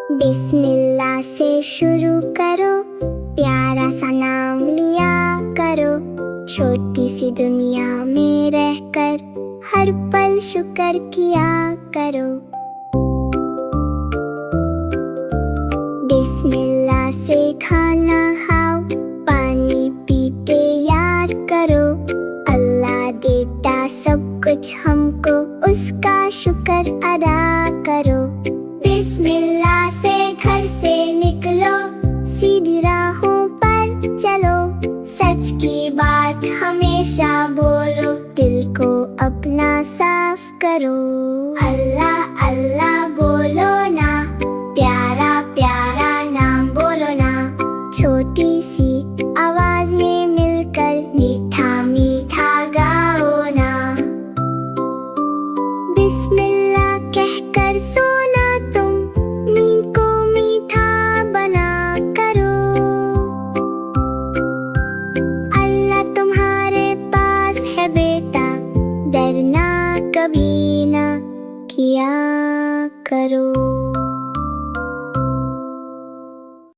बिस्मिल्लाह से शुरू करो, प्यारा सा नाम लिया करो। छोटी सी दुनिया में रहकर हर पल शुक्र किया करो। बिस्मिल्लाह से खाना खाओ, पानी पीते याद करो। अल्लाह देता सब कुछ हमको, उसका शुक्र अदा करो। बिस्मिल्लाह से घर से निकलो, सीधी राहों पर चलो। सच की बात हमेशा बोलो, दिल को अपना साफ करो। अल्लाह अल्लाह बोलो ना, प्यारा प्यारा नाम बोलो ना। छोटी सी आवाज में मिलकर मीठा मीठा गाओ ना। बिस्मिल्लाह कहकर सोना तुम, नींद को मीठा बना करो। अल्लाह तुम्हारे पास है बेटा, डरना कभी ना किया करो।